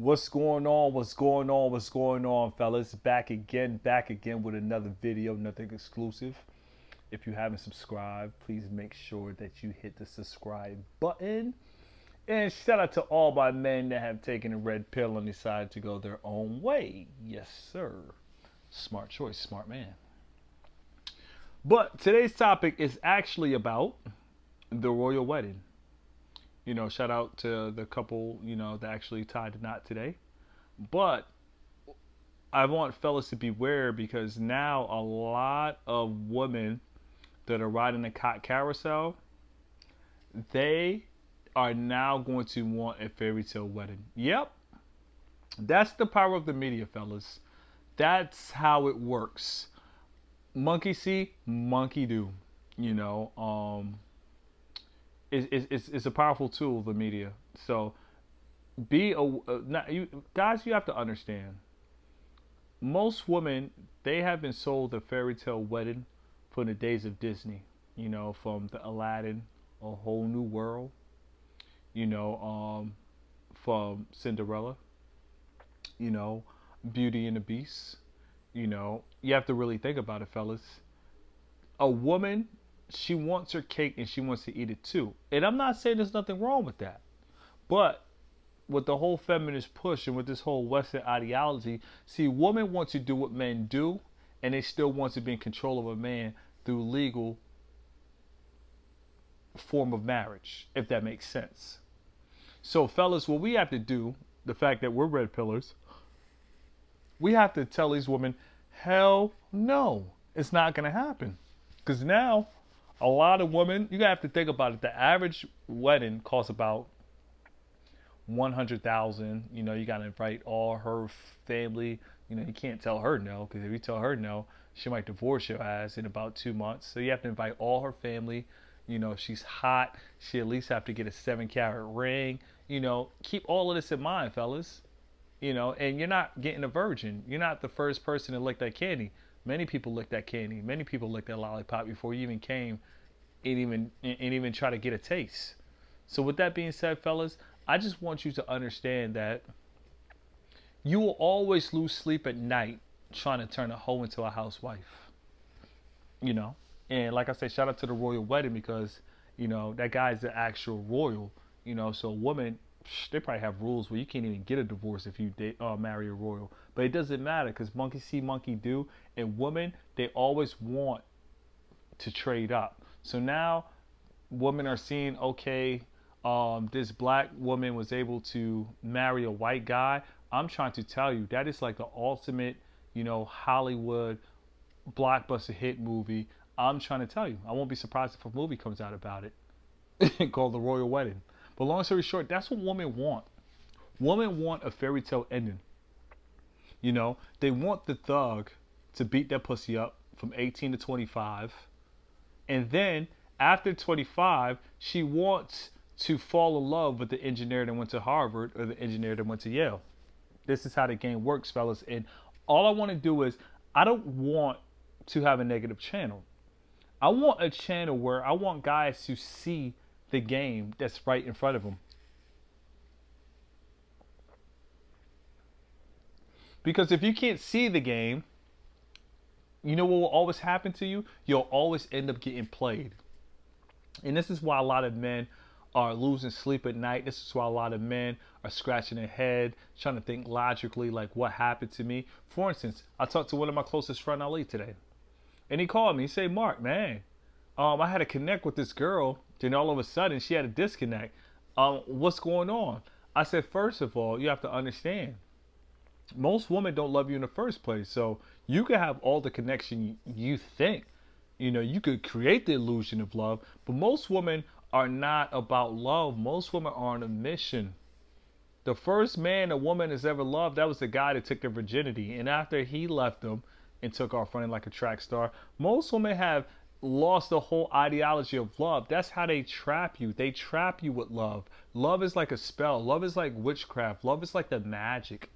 What's going on? What's going on? What's going on, fellas? Back again with another video, nothing exclusive. If you haven't subscribed, please make sure that you hit the subscribe button. And shout out to all my men that have taken a red pill and decided to go their own way. Yes, sir. Smart choice, smart man. But today's topic is actually about the royal wedding. Shout out to the couple, that actually tied the knot today. But I want fellas to beware because now a lot of women that are riding the cot carousel, they are now going to want a fairy tale wedding. Yep. That's the power of the media, fellas. That's how it works. Monkey see, monkey do. You know, it's a powerful tool, the media. So guys, you have to understand. Most women, they have been sold a fairy tale wedding from the days of Disney. From the Aladdin, A Whole New World. From Cinderella. Beauty and the Beast. You have to really think about it, fellas. A woman, she wants her cake and she wants to eat it too. And I'm not saying there's nothing wrong with that. But with the whole feminist push and with this whole Western ideology, see, women want to do what men do, and they still want to be in control of a man through legal form of marriage, if that makes sense. So, fellas, what we have to do, the fact that we're red pillars, we have to tell these women, hell no, it's not going to happen. Because now, a lot of women, you have to think about it. The average wedding costs about 100,000. You got to invite all her family. You can't tell her no, because if you tell her no, she might divorce your ass in about 2 months. So you have to invite all her family. She's hot. She at least have to get a 7-carat ring. Keep all of this in mind, fellas. And you're not getting a virgin. You're not the first person to lick that candy. Many people lick that candy. Many people lick that lollipop before you even came and even try to get a taste. So with that being said, fellas, I just want you to understand that you will always lose sleep at night trying to turn a hoe into a housewife. And like I said, shout out to the royal wedding because, that guy is the actual royal. So a woman, they probably have rules where you can't even get a divorce if you marry a royal. But it doesn't matter because monkey see, monkey do. And women, they always want to trade up. So now women are seeing, okay, this black woman was able to marry a white guy. I'm trying to tell you that is like the ultimate, Hollywood blockbuster hit movie. I'm trying to tell you. I won't be surprised if a movie comes out about it called The Royal Wedding. But long story short, that's what women want. Women want a fairy tale ending. They want the thug to beat that pussy up from 18 to 25. And then after 25, she wants to fall in love with the engineer that went to Harvard or the engineer that went to Yale. This is how the game works, fellas. And all I want to do is, I don't want to have a negative channel. I want a channel where I want guys to see the game that's right in front of them. Because if you can't see the game, you know what will always happen to you? You'll always end up getting played. And this is why a lot of men are losing sleep at night. This is why a lot of men are scratching their head, trying to think logically, like what happened to me. For instance, I talked to one of my closest friends, Ali, today. And he called me. He said, Mark, man, I had to connect with this girl. Then all of a sudden, she had a disconnect. What's going on? I said, first of all, you have to understand. Most women don't love you in the first place. So you can have all the connection you think. You could create the illusion of love. But most women are not about love. Most women are on a mission. The first man a woman has ever loved, that was the guy that took their virginity. And after he left them and took off running like a track star, most women have lost the whole ideology of love. That's how they trap you. They trap you with love. Love is like a spell. Love is like witchcraft. Love is like the magic.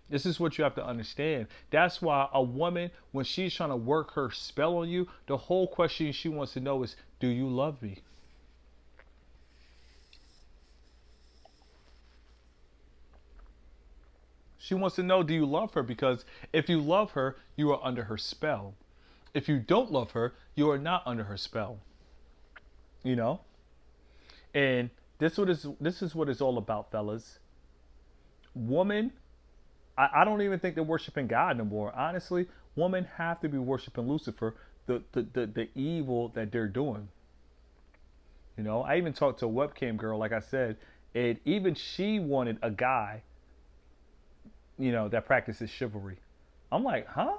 This is what you have to understand. That's why a woman, when she's trying to work her spell on you, the whole question she wants to know is, do you love me? She wants to know, do you love her? Because if you love her, you are under her spell. If you don't love her, you are not under her spell. You know? And this is what it's all about, fellas. Woman, I don't even think they're worshiping God no more. Honestly, women have to be worshiping Lucifer, the evil that they're doing. You know, I even talked to a webcam girl, like I said, and even she wanted a guy, you know, that practices chivalry. I'm like, huh?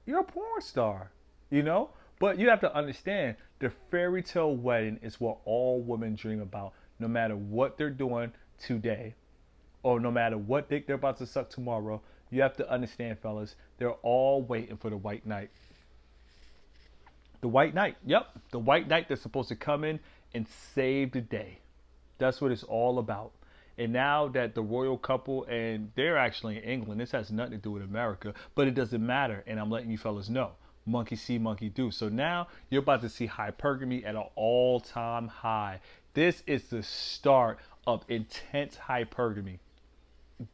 You're a porn star, you know? But you have to understand the fairy tale wedding is what all women dream about, no matter what they're doing today or no matter what dick they're about to suck tomorrow. You have to understand, fellas, they're all waiting for the white knight. The white knight, yep, the white knight that's supposed to come in and save the day. That's what it's all about. And now that the royal couple, and they're actually in England, this has nothing to do with America, but it doesn't matter. And I'm letting you fellas know, monkey see, monkey do. So now you're about to see hypergamy at an all-time high. This is the start of intense hypergamy.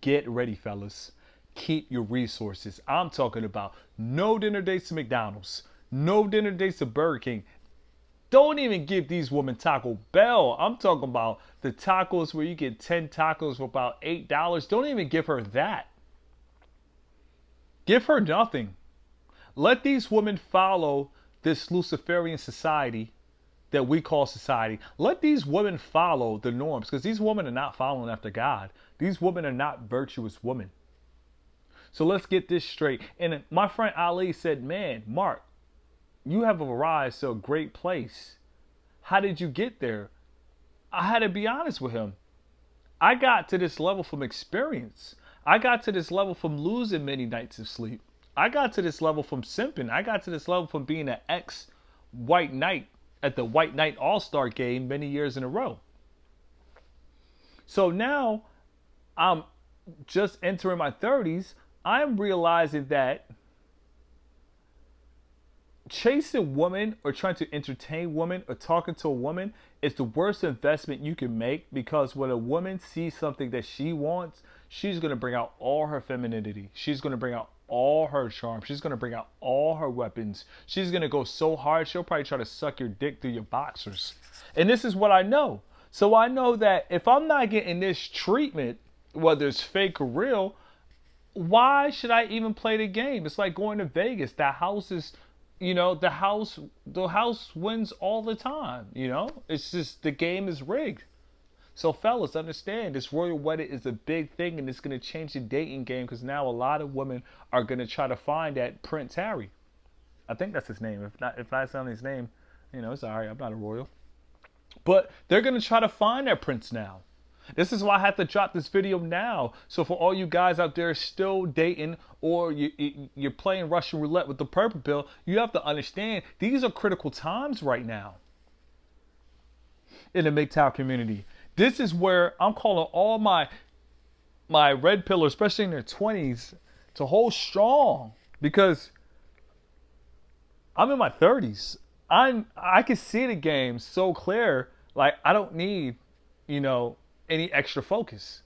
Get ready, fellas. Keep your resources. I'm talking about no dinner dates to McDonald's, no dinner dates to Burger King. Don't even give these women Taco Bell. I'm talking about the tacos where you get 10 tacos for about $8. Don't even give her that. Give her nothing. Let these women follow this Luciferian society that we call society. Let these women follow the norms, because these women are not following after God. These women are not virtuous women. So let's get this straight. And my friend Ali said, man, Mark, you have arrived to a great place. How did you get there? I had to be honest with him. I got to this level from experience. I got to this level from losing many nights of sleep. I got to this level from simping. I got to this level from being an ex-white knight at the White Knight All-Star game many years in a row. So now I'm just entering my 30s. I'm realizing that chasing women or trying to entertain women or talking to a woman is the worst investment you can make, because when a woman sees something that she wants, she's going to bring out all her femininity. She's going to bring out all her charm. She's going to bring out all her weapons. She's going to go so hard, she'll probably try to suck your dick through your boxers. And this is what I know. So I know that if I'm not getting this treatment, whether it's fake or real, why should I even play the game? It's like going to Vegas. The house is, you know, the house wins all the time, you know? It's just the game is rigged. So fellas, understand this royal wedding is a big thing, and it's going to change the dating game, because now a lot of women are going to try to find that Prince Harry. I think that's his name. If not on his name, you know, it's all right. I'm not a royal. But they're going to try to find that prince now. This is why I have to drop this video now. So for all you guys out there still dating, or you're playing Russian roulette with the purple pill, you have to understand these are critical times right now in the MGTOW community. This is where I'm calling all my red pillars, especially in their 20s, to hold strong, because I'm in my 30s. I can see the game so clear. Like, I don't need, you know, any extra focus.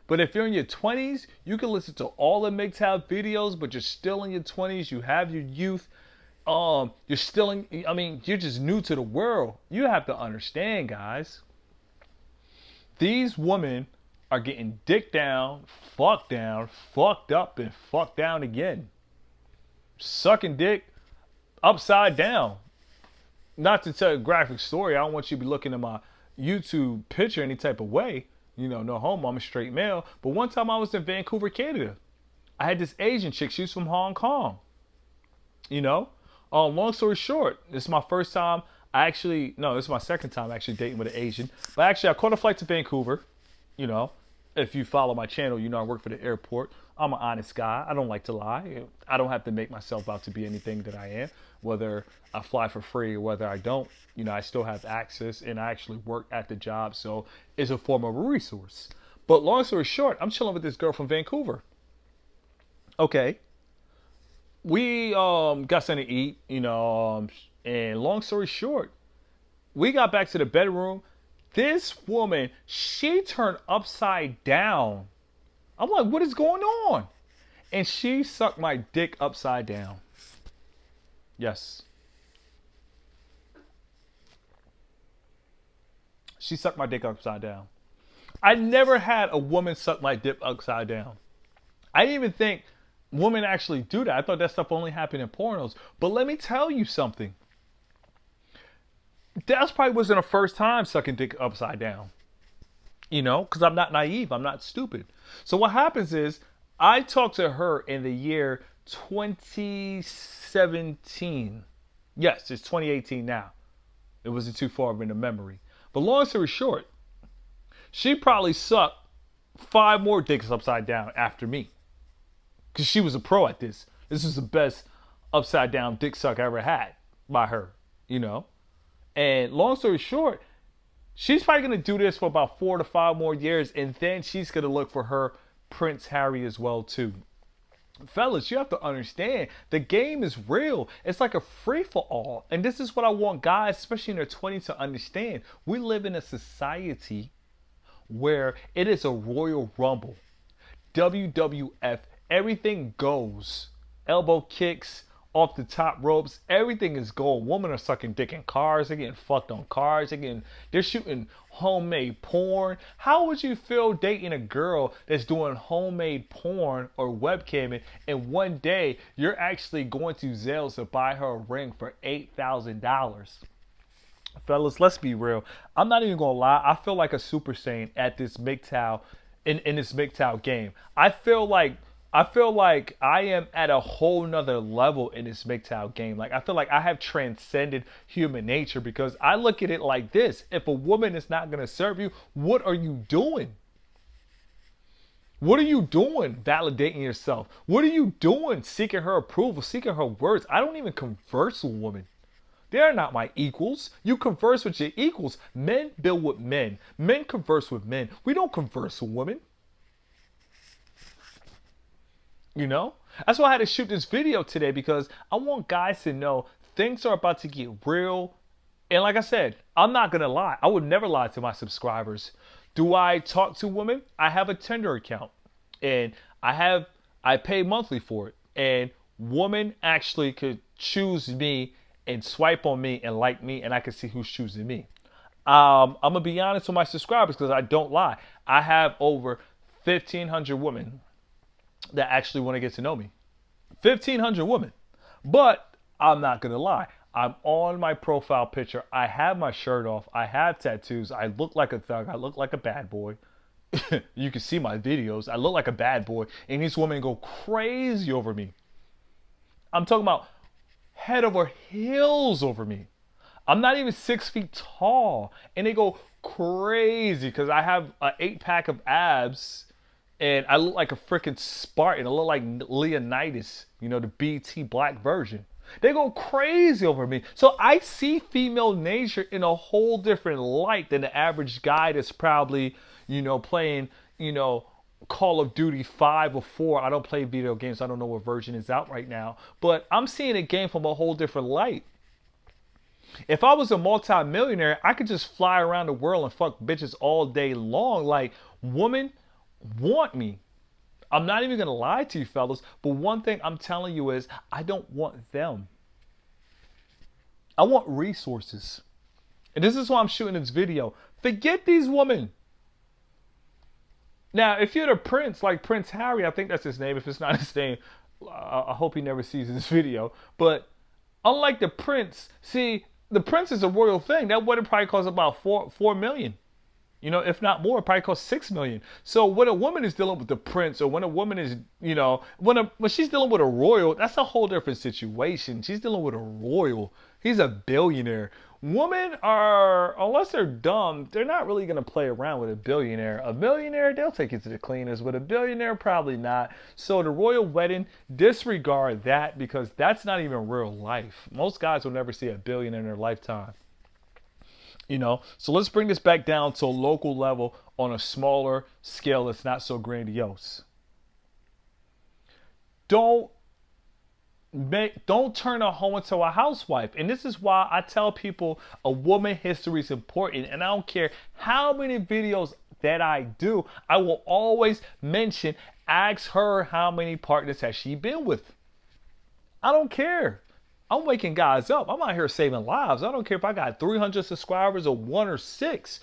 But if you're in your 20s, you can listen to all the MGTOW videos, but you're still in your 20s. You have your youth. You're still in, I mean, you're just new to the world. You have to understand, guys. These women are getting dick down, fucked up, and fucked down again. Sucking dick upside down. Not to tell a graphic story. I don't want you to be looking at my YouTube picture any type of way. You know, no homo, I'm a straight male. But one time I was in Vancouver, Canada. I had this Asian chick. She was from Hong Kong. You know? Long story short, this is my first time. This is my second time actually dating with an Asian. But actually, I caught a flight to Vancouver. You know, if you follow my channel, you know I work for the airport. I'm an honest guy. I don't like to lie. I don't have to make myself out to be anything that I am. Whether I fly for free or whether I don't, you know, I still have access, and I actually work at the job. So it's a form of a resource. But long story short, I'm chilling with this girl from Vancouver. Okay. We got something to eat, you know, and long story short, we got back to the bedroom. This woman, she turned upside down. I'm like, what is going on? And she sucked my dick upside down. Yes. She sucked my dick upside down. I never had a woman suck my dick upside down. I didn't even think women actually do that. I thought that stuff only happened in pornos. But let me tell you something. That probably wasn't her first time sucking dick upside down. You know, because I'm not naive. I'm not stupid. So what happens is I talked to her in the year 2017. Yes, it's 2018 now. It wasn't too far in the memory. But long story short, she probably sucked 5 more dicks upside down after me. Because she was a pro at this. This is the best upside down dick suck I ever had by her, you know. And long story short, she's probably going to do this for about 4 to 5 more years. And then she's going to look for her Prince Harry as well, too. Fellas, you have to understand, the game is real. It's like a free-for-all. And this is what I want guys, especially in their 20s, to understand. We live in a society where it is a Royal Rumble. WWF, everything goes. Elbow kicks, off the top ropes, everything is gold. Women are sucking dick in cars, they're getting fucked on cars, they're shooting homemade porn. How would you feel dating a girl that's doing homemade porn or webcamming, and one day you're actually going to Zales to buy her a ring for $8,000? Fellas, let's be real. I'm not even gonna lie. I feel like a Super Saiyan at this MGTOW, in this MGTOW game. I feel like I am at a whole nother level in this MGTOW game. Like, I feel like I have transcended human nature, because I look at it like this. If a woman is not gonna serve you, what are you doing? What are you doing validating yourself? What are you doing seeking her approval, seeking her words? I don't even converse with women. They're not my equals. You converse with your equals. Men build with men. Men converse with men. We don't converse with women. You know? That's why I had to shoot this video today, because I want guys to know things are about to get real. And like I said, I'm not going to lie. I would never lie to my subscribers. Do I talk to women? I have a Tinder account. And I pay monthly for it. And women actually could choose me and swipe on me and like me, and I can see who's choosing me. I'm going to be honest with my subscribers, because I don't lie. I have over 1,500 women that actually want to get to know me. 1,500 women. But I'm not going to lie. I'm on my profile picture. I have my shirt off. I have tattoos. I look like a thug. I look like a bad boy. You can see my videos. I look like a bad boy. And these women go crazy over me. I'm talking about head over heels over me. I'm not even 6 feet tall, and they go crazy because I have an 8-pack of abs, and I look like a freaking Spartan. I look like Leonidas, you know, the BT black version. They go crazy over me. So I see female nature in a whole different light than the average guy that's probably, you know, playing, you know, Call of Duty 5 or 4. I don't play video games. I don't know what version is out right now. But I'm seeing a game from a whole different light. If I was a multi-millionaire, I could just fly around the world and fuck bitches all day long. Like, women want me. I'm not even going to lie to you, fellas. But one thing I'm telling you is I don't want them. I want resources. And this is why I'm shooting this video. Forget these women. Now, if you're the prince, like Prince Harry, I think that's his name. If it's not his name, I hope he never sees this video. But unlike the prince, see, the prince is a royal thing. That would probably cost about $4 million. You know, if not more, it probably costs $6 million. So when a woman is dealing with the prince, or when a woman is, you know, when she's dealing with a royal, that's a whole different situation. She's dealing with a royal. He's a billionaire. Women are, unless they're dumb, they're not really going to play around with a billionaire. A millionaire, they'll take you to the cleaners. With a billionaire, probably not. So the royal wedding, disregard that, because that's not even real life. Most guys will never see a billionaire in their lifetime. You know, so let's bring this back down to a local level on a smaller scale that's not so grandiose. Don't turn a hoe into a housewife. And this is why I tell people a woman history is important. And I don't care how many videos that I do, I will always mention Ask her how many partners has she been with. I don't care. I'm waking guys up. I'm out here saving lives. I don't care if I got 300 subscribers or 1 or 6.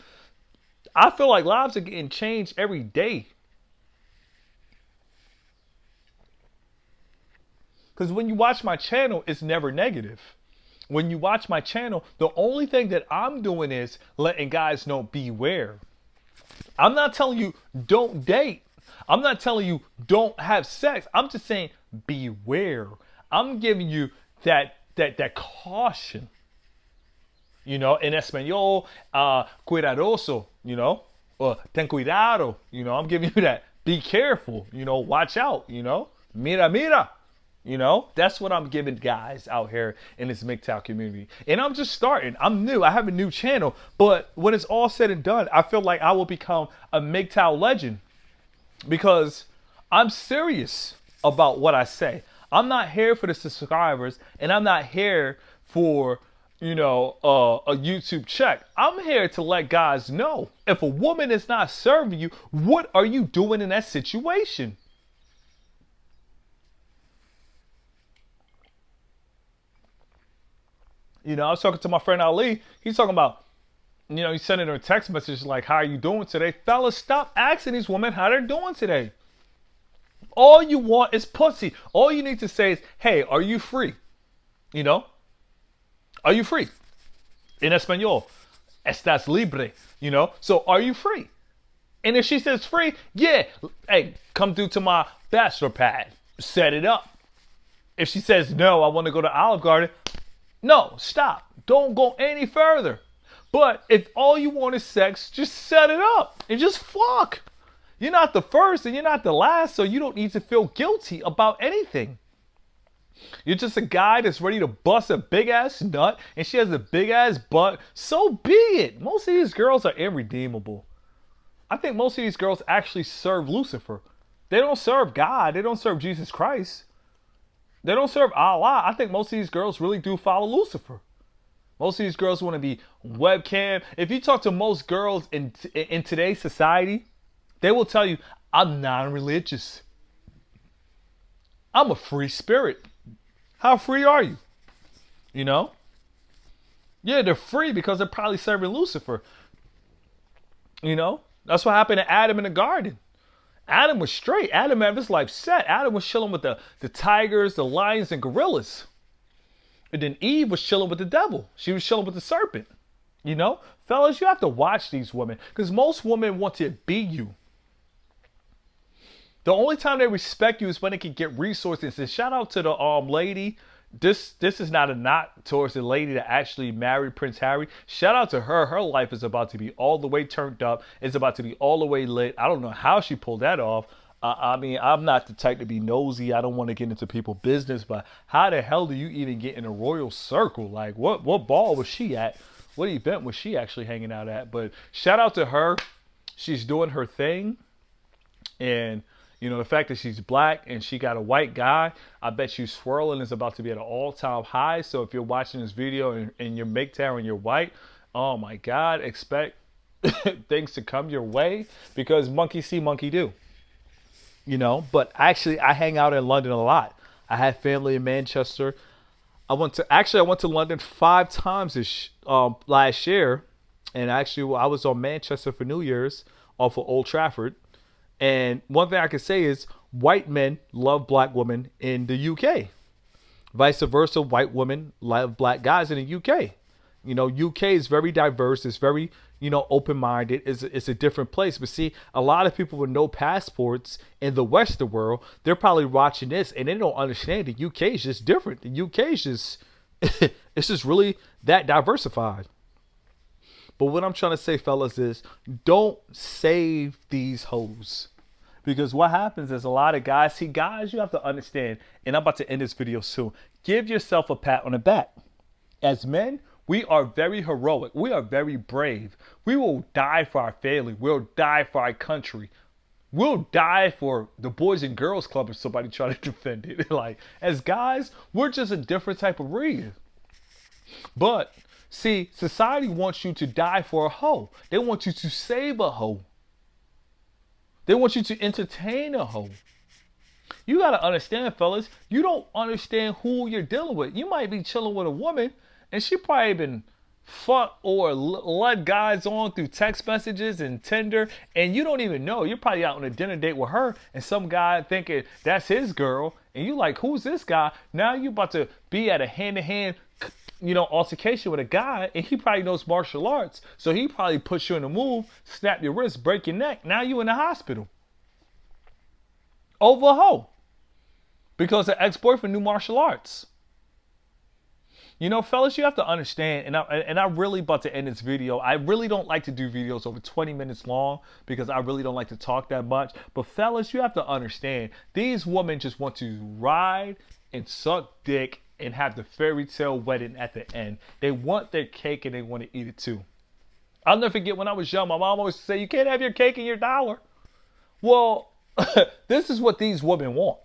I feel like lives are getting changed every day. Because when you watch my channel, it's never negative. When you watch my channel, the only thing that I'm doing is letting guys know beware. I'm not telling you don't date. I'm not telling you don't have sex. I'm just saying beware. I'm giving you that caution. You know, in Espanol, cuidadoso, you know, or ten cuidado, you know, I'm giving you that. Be careful, you know, watch out, you know, mira, mira. You know, that's what I'm giving guys out here in this MGTOW community. And I'm just starting. I'm new. I have a new channel. But when it's all said and done, I feel like I will become a MGTOW legend because I'm serious about what I say. I'm not here for the subscribers, and I'm not here for, you know, a YouTube check. I'm here to let guys know if a woman is not serving you, what are you doing in that situation? You know, I was talking to my friend Ali. He's talking about, you know, he's sending her a text message like, how are you doing today? Fellas, stop asking these women how they're doing today. All you want is pussy. All you need to say is, hey, are you free? You know? Are you free? In Espanol, estás libre. You know? So are you free? And if she says free, yeah, hey, come through to my bachelor pad. Set it up. If she says, no, I want to go to Olive Garden, no, stop. Don't go any further. But if all you want is sex, just set it up and just fuck. You're not the first and you're not the last, so you don't need to feel guilty about anything. You're just a guy that's ready to bust a big ass nut and she has a big ass butt. So be it. Most of these girls are irredeemable. I think most of these girls actually serve Lucifer. They don't serve God. They don't serve Jesus Christ. They don't serve Allah. I think most of these girls really do follow Lucifer. Most of these girls want to be webcam. If you talk to most girls in today's society, they will tell you, I'm non-religious. I'm a free spirit. How free are you? You know? Yeah, they're free because they're probably serving Lucifer. You know? That's what happened to Adam in the garden. Adam was straight. Adam had his life set. Adam was chilling with the tigers, the lions, and gorillas. And then Eve was chilling with the devil. She was chilling with the serpent. You know? Fellas, you have to watch these women because most women want to be you. The only time they respect you is when they can get resources. And shout out to the lady. This is not a knock towards the lady that actually married Prince Harry. Shout out to her. Her life is about to be all the way turned up. It's about to be all the way lit. I don't know how she pulled that off. I mean, I'm not the type to be nosy. I don't want to get into people's business. But how the hell do you even get in a royal circle? Like, what ball was she at? What event was she actually hanging out at? But shout out to her. She's doing her thing. And you know, the fact that she's black and she got a white guy, I bet you swirling is about to be at an all-time high. So if you're watching this video and you're MGTOW and you're white, oh my God, expect things to come your way because monkey see, monkey do. You know, but actually I hang out in London a lot. I have family in Manchester. I went to London 5 times last year. And actually I was on Manchester for New Year's off of Old Trafford. And one thing I can say is white men love black women in the UK. Vice versa, white women love black guys in the UK. You know, UK is very diverse. It's very, you know, open-minded. It's a different place. But see, a lot of people with no passports in the Western world, they're probably watching this and they don't understand the UK is just different. The UK is just, it's just really that diversified. But what I'm trying to say, fellas, is don't save these hoes. Because what happens is a lot of guys, see, guys, you have to understand, and I'm about to end this video soon. Give yourself a pat on the back. As men, we are very heroic. We are very brave. We will die for our family. We'll die for our country. We'll die for the Boys and Girls Club if somebody try to defend it. Like, as guys, we're just a different type of breed. But see, society wants you to die for a hoe. They want you to save a hoe. They want you to entertain a hoe. You got to understand, fellas, you don't understand who you're dealing with. You might be chilling with a woman and she probably been fucked or led guys on through text messages and Tinder, and you don't even know. You're probably out on a dinner date with her and some guy thinking that's his girl, and you like, who's this guy? Now you about to be at a hand-to-hand altercation with a guy, and he probably knows martial arts, so he probably puts you in a move, snap your wrist, break your neck. Now you in the hospital over a hoe because the ex-boyfriend knew martial arts. Fellas, you have to understand, and I'm really about to end this video. I really don't like to do videos over 20 minutes long because I really don't like to talk that much. But fellas, you have to understand, these women just want to ride and suck dick and have the fairy tale wedding at the end. They want their cake and they want to eat it too. I'll never forget when I was young, my mom always say, you can't have your cake and your dollar. Well, this is what these women want.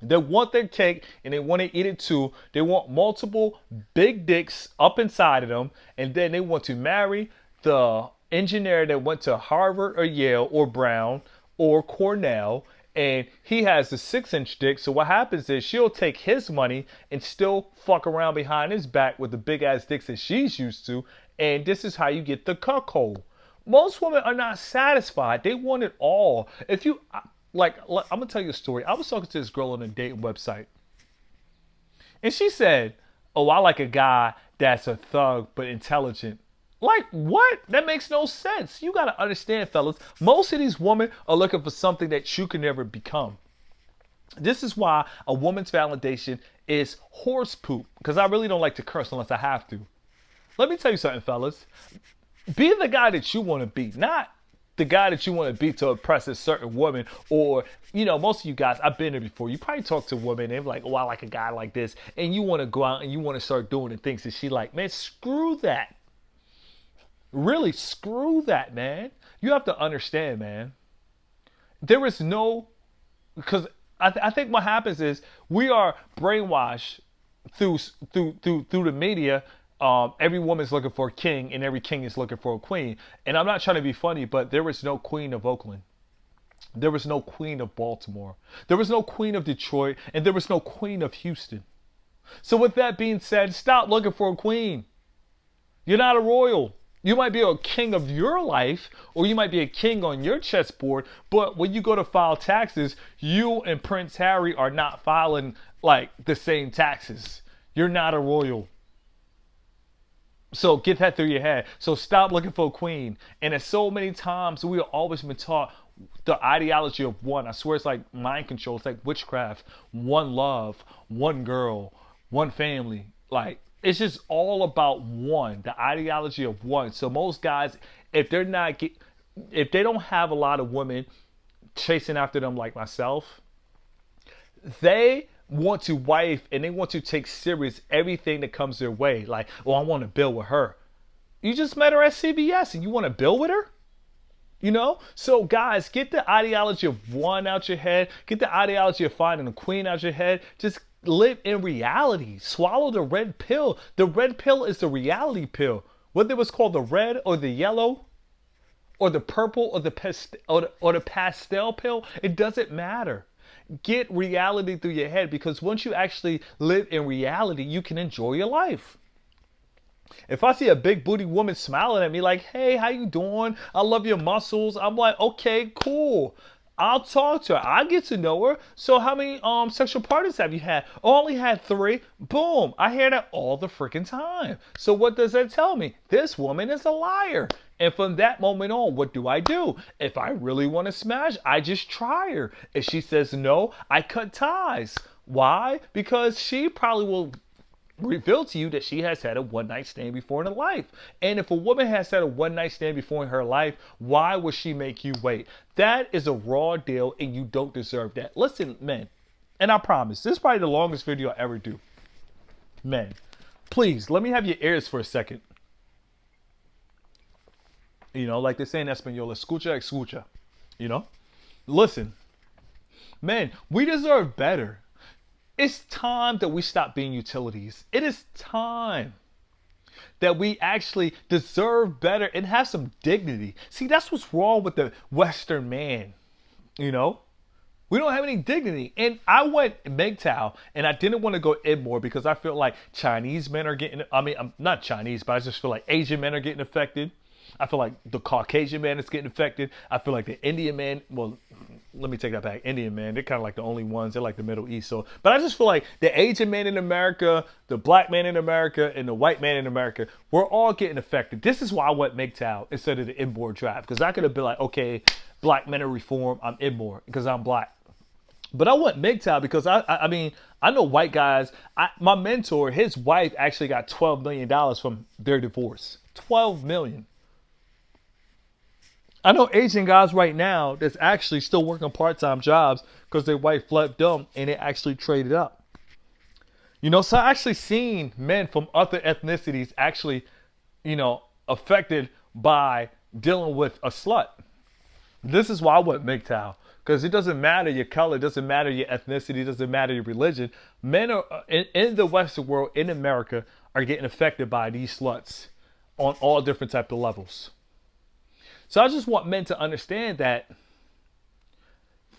They want their cake and they want to eat it too. They want multiple big dicks up inside of them. And then they want to marry the engineer that went to Harvard or Yale or Brown or Cornell. And he has the 6-inch dick. So what happens is she'll take his money and still fuck around behind his back with the big ass dicks that she's used to. And this is how you get the cuckold. Most women are not satisfied. They want it all. I'm going to tell you a story. I was talking to this girl on a dating website. And she said, oh, I like a guy that's a thug but intelligent. Like, what? That makes no sense. You got to understand, fellas. Most of these women are looking for something that you can never become. This is why a woman's validation is horse poop. Because I really don't like to curse unless I have to. Let me tell you something, fellas. Be the guy that you want to be. Not the guy that you want to be to impress a certain woman, or, most of you guys, I've been there before. You probably talk to a woman and they're like, oh, I like a guy like this. And you want to go out and you want to start doing the things that she like. Man, screw that. Really, screw that, man. You have to understand, man. There is no, because I think what happens is we are brainwashed through the media. Every woman's looking for a king and every king is looking for a queen. And I'm not trying to be funny, but there was no queen of Oakland. There was no queen of Baltimore. There was no queen of Detroit, and there was no queen of Houston. So with that being said, stop looking for a queen. You're not a royal. You might be a king of your life, or you might be a king on your chessboard, but when you go to file taxes, you and Prince Harry are not filing like the same taxes. You're not a royal. So get that through your head. So stop looking for a queen. And there's so many times we have always been taught the ideology of one. I swear it's like mind control. It's like witchcraft. One love, one girl, one family. Like, it's just all about one. The ideology of one. So most guys, if they don't have a lot of women chasing after them like myself, they want to wife and they want to take serious everything that comes their way. Like, oh, I want to build with her. You just met her at CVS and you want to build with her? So guys, get the ideology of one out your head. Get the ideology of finding a queen out your head. Just live in reality. Swallow the red pill. The red pill is the reality pill. Whether it was called the red or the yellow or the purple or the pastel pill, it doesn't matter. Get reality through your head, because once you actually live in reality, you can enjoy your life. If I see a big booty woman smiling at me like, hey, how you doing? I love your muscles. I'm like, okay, cool. I'll talk to her. I'll get to know her. So how many sexual partners have you had? Oh, only had 3. Boom. I hear that all the freaking time. So what does that tell me? This woman is a liar. And from that moment on, what do? If I really want to smash, I just try her. If she says no, I cut ties. Why? Because she probably will reveal to you that she has had a one-night stand before in her life. And if a woman has had a one-night stand before in her life, why would she make you wait? That is a raw deal, and you don't deserve that. Listen, men, and I promise, this is probably the longest video I ever do. Men, please, let me have your ears for a second. Like they say in Espanol, escucha, escucha. Listen, men, we deserve better. It's time that we stop being utilities. It is time. that we actually deserve better and have some dignity. See, that's what's wrong with the Western man, you know? We don't have any dignity. And I went MGTOW, and I didn't want to go in more because I feel like Chinese men are getting, I mean, I'm not Chinese, but I just feel like Asian men are getting affected. I feel like the Caucasian man is getting affected. I feel like the Indian man, well, let me take that back. Indian man, they're kind of like the only ones. They're like the Middle East. So, but I just feel like the Asian man in America, the black man in America, and the white man in America, we're all getting affected. This is why I went MGTOW instead of the inboard draft, because I could have been like, okay, black men are reform. I'm inboard because I'm black. But I went MGTOW because I mean, I know white guys. My mentor, his wife actually got $12 million from their divorce. $12 million. I know Asian guys right now that's actually still working part-time jobs because their wife left them and they actually traded up. You know, so I actually seen men from other ethnicities actually, you know, affected by dealing with a slut. This is why I went MGTOW. Because it doesn't matter your color, it doesn't matter your ethnicity, it doesn't matter your religion. Men are in the Western world, in America, are getting affected by these sluts on all different types of levels. So I just want men to understand that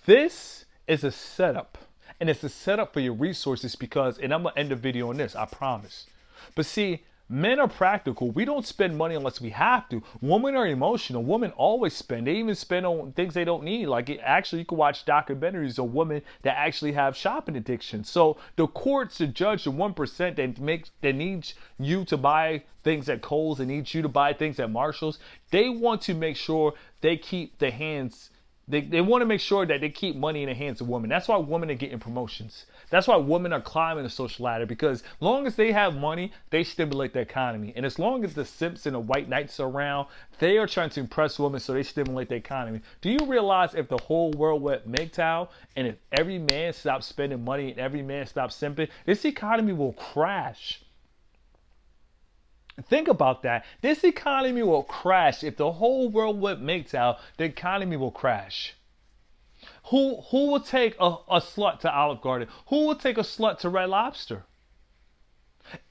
this is a setup. And it's a setup for your resources because, and I'm going to end the video on this, I promise. But see, men are practical. We don't spend money unless we have to. Women are emotional. Women always spend. They even spend on things they don't need. Like actually, you can watch documentaries of women that actually have shopping addiction. So the courts to judge the 1% that needs you to buy things at Kohl's and needs you to buy things at Marshall's, they want to make sure they keep the hands. They want to make sure that they keep money in the hands of women. That's why women are getting promotions. That's why women are climbing the social ladder, because as long as they have money, they stimulate the economy. And as long as the simps and the white knights are around, they are trying to impress women, so they stimulate the economy. Do you realize if the whole world went MGTOW and if every man stopped spending money and every man stopped simping, this economy will crash. Think about that. This economy will crash. If the whole world went MGTOW, the economy will crash. Who will take a slut to Olive Garden? Who will take a slut to Red Lobster?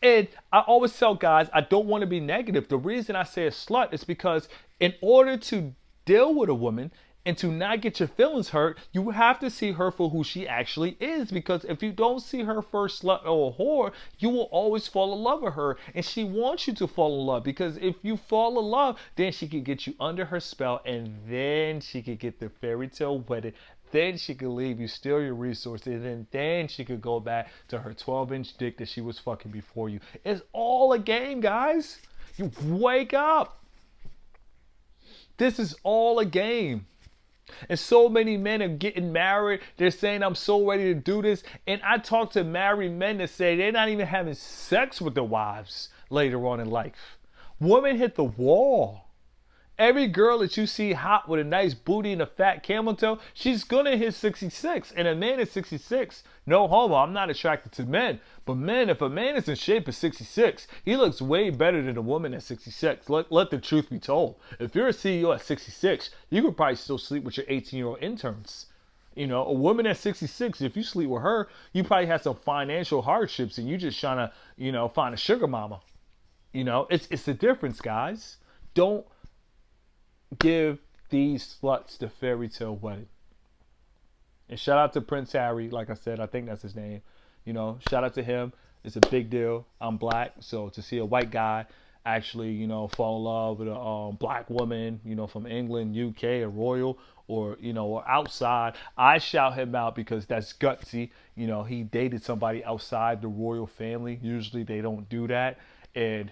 And I always tell guys, I don't want to be negative. The reason I say a slut is because in order to deal with a woman and to not get your feelings hurt, you have to see her for who she actually is. Because if you don't see her for a slut or a whore, you will always fall in love with her. And she wants you to fall in love, because if you fall in love, then she can get you under her spell, and then she could get the fairy tale wedding. Then she could leave you, steal your resources, and then she could go back to her 12-inch dick that she was fucking before you. It's all a game, guys. You wake up. This is all a game. And so many men are getting married. They're saying, I'm so ready to do this. And I talk to married men that say they're not even having sex with their wives later on in life. Women hit the wall. Every girl that you see hot with a nice booty and a fat camel toe, she's gonna hit 66. And a man is 66. No homo, I'm not attracted to men. But men, if a man is in shape at 66, he looks way better than a woman at 66. Let the truth be told. If you're a CEO at 66, you could probably still sleep with your 18-year-old interns. You know, a woman at 66, if you sleep with her, you probably have some financial hardships and you just trying to, you know, find a sugar mama. You know, it's the difference, guys. Don't give these sluts the fairy tale wedding. And shout out to Prince Harry. Like I said, I think that's his name. You know, shout out to him. It's a big deal. I'm black, so to see a white guy actually, you know, fall in love with a black woman, you know, from England, UK, a royal, or, you know, or outside, I shout him out because that's gutsy. You know, he dated somebody outside the royal family. Usually they don't do that. And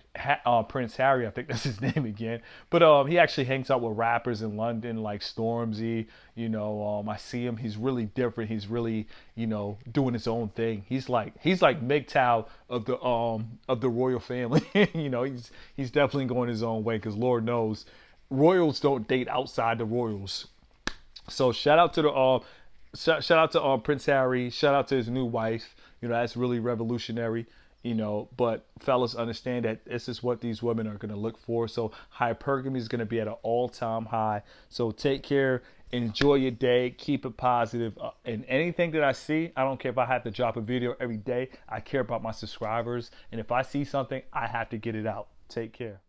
Prince Harry, I think that's his name again. But he actually hangs out with rappers in London like Stormzy. You know, I see him. He's really different. He's really, you know, doing his own thing. He's like MGTOW of the royal family. You know, he's definitely going his own way, because Lord knows, royals don't date outside the royals. So shout out to Prince Harry. Shout out to his new wife. You know, that's really revolutionary. You know, but fellas, understand that this is what these women are going to look for. So hypergamy is going to be at an all-time high. So take care. Enjoy your day. Keep it positive. And anything that I see, I don't care if I have to drop a video every day. I care about my subscribers. And if I see something, I have to get it out. Take care.